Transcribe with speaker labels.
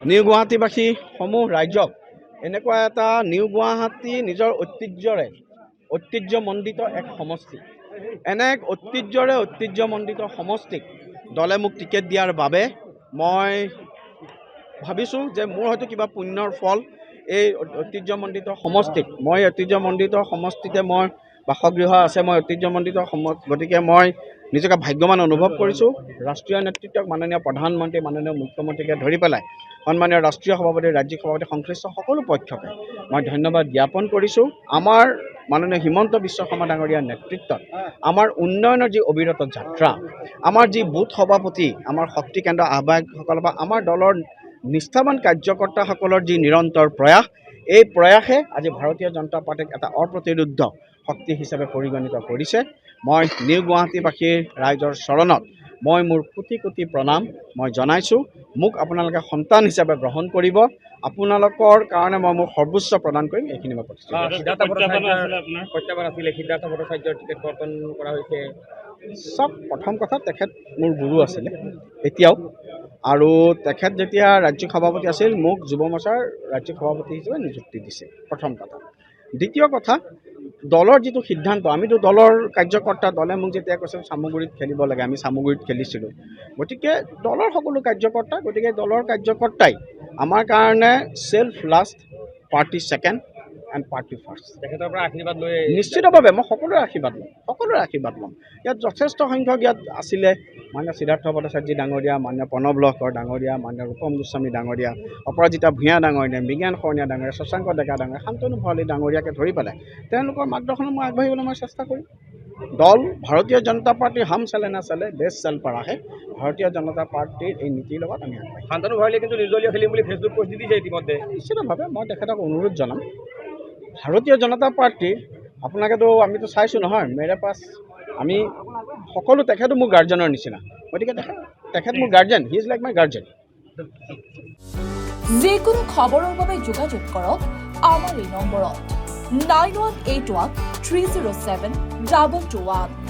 Speaker 1: New গুৱাহাটীবাসী সমূহ ৰাইজক এনেকুৱা এটা নিউ গুৱাহাটী নিজৰ ঐতিহ্যমণ্ডিত এক সমষ্টি, এনে এক ঐতিহ্যমণ্ডিত সমষ্টিক দলে মোক টিকেট দিয়াৰ বাবে মই ভাবিছোঁ যে মোৰ হয়তো কিবা পুণ্যৰ ফল এই ঐতিহ্যমণ্ডিত সমষ্টিত মই বাসগৃহ আছে, মই ঐতিহ্যমণ্ডিত গতিকে মই নিজকে ভাগ্যৱান অনুভৱ কৰিছোঁ। ৰাষ্ট্ৰীয় নেতৃত্বক মাননীয় প্ৰধানমন্ত্ৰী, মাননীয় মুখ্যমন্ত্ৰীকে ধৰি পেলাই সন্মানীয় ৰাষ্ট্ৰীয় সভাপতি, ৰাজ্যিক সভাপতি, সংশ্লিষ্ট সকলো পক্ষকে মই ধন্যবাদ জ্ঞাপন কৰিছোঁ। আমাৰ মাননীয় হিমন্ত বিশ্ব শৰ্মা ডাঙৰীয়াৰ নেতৃত্বত আমাৰ উন্নয়নৰ যি অবিৰত যাত্ৰা, আমাৰ যি বুথ সভাপতি, আমাৰ শক্তি কেন্দ্ৰ আহ্বায়কসকল বা আমাৰ দলৰ নিষ্ঠাবান কাৰ্যকৰ্তাসকলৰ যি নিৰন্তৰ প্ৰয়াস, এই প্ৰয়াসে আজি ভাৰতীয় জনতা পাৰ্টীক এটা অপ্ৰতিৰোধ্য শক্তি হিচাপে পৰিগণিত কৰিছে। মই নিউ গুৱাহাটীবাসীৰ ৰাইজৰ চৰণত মই মোৰ কোটি কোটি প্ৰণাম মই জনাইছোঁ। মোক আপোনালোকে সন্তান হিচাপে গ্ৰহণ কৰিব, আপোনালোকৰ কাৰণে মই মোৰ সৰ্বোচ্চ প্ৰদান কৰিম, এইখিনি মই চব। প্ৰথম কথা, তেখেত মোৰ গুৰু আছিলে এতিয়াও, আৰু তেখেত যেতিয়া ৰাজ্যিক সভাপতি আছিল মোক যুৱ মৰ্চাৰ ৰাজ্যিক সভাপতি হিচাপে নিযুক্তি দিছে, প্ৰথম কথা। দ্বিতীয় কথা, দলৰ যিটো সিদ্ধান্ত, আমিতো দলৰ কাৰ্যকৰ্তা, দলে মোক যেতিয়া কৈছে চামগুৰিত খেলিব লাগে, আমি চামগুৰিত খেলিছিলোঁ, গতিকে দলৰ সকলো কাৰ্যকৰ্তা, গতিকে দলৰ কাৰ্যকৰ্তাই আমাৰ কাৰণে self last, party second and party first. তেখেতৰ পৰা আশীৰ্বাদ লৈ নিশ্চিতভাৱে মই সকলোৰে আশীৰ্বাদ ল'ম। ইয়াত যথেষ্ট সংখ্যক ইয়াত আছিলে, মাননীয় সিদ্ধাৰ্থ ভট্টাচাৰ্যী ডাঙৰীয়া, মাননীয় প্ৰণৱ লহকৰ ডাঙৰীয়া, মাননীয় ৰূপম গোস্বামী ডাঙৰীয়া, অপৰাজিতা ভূঞা ডাঙৰীয়া, বিজ্ঞান শৰণীয়া ডাঙৰীয়া, শশাংক ডেকা ডাঙৰীয়া, শান্তনু ভৰালী ডাঙৰীয়াকে ধৰি পেলাই তেওঁলোকৰ মাৰ্গদৰ্শনত মই আগবাঢ়িবলৈ মই চেষ্টা কৰিম। দল ভাৰতীয় জনতা পাৰ্টীৰ হাম চলে না চলে দেশ চল পৰা হে, ভাৰতীয় জনতা পাৰ্টীৰ এই নীতিৰ লগত আমি আগবাঢ়িম। শান্তনু ভৰালীয়ে কিন্তু নিৰ্দলীয় খেলিম বুলি ফেচবুক পোষ্ট দি দিছে ইতিমধ্যে। নিশ্চিতভাৱে মই তেখেতক অনুৰোধ জনাম, ভাৰতীয় জনতা পাৰ্টীৰ আপোনালোকেতো আমিতো চাইছোঁ নহয়, মেৰে পাছ আমি সকলো, তেখেতো মোৰ গাৰ্জেনৰ নিচিনা, গতিকে তেখেত মোৰ guardian, he is like my guardian.
Speaker 2: যিকোনো খবৰৰ বাবে যোগাযোগ কৰক আমাৰ এই নম্বৰত 9181 307 2221।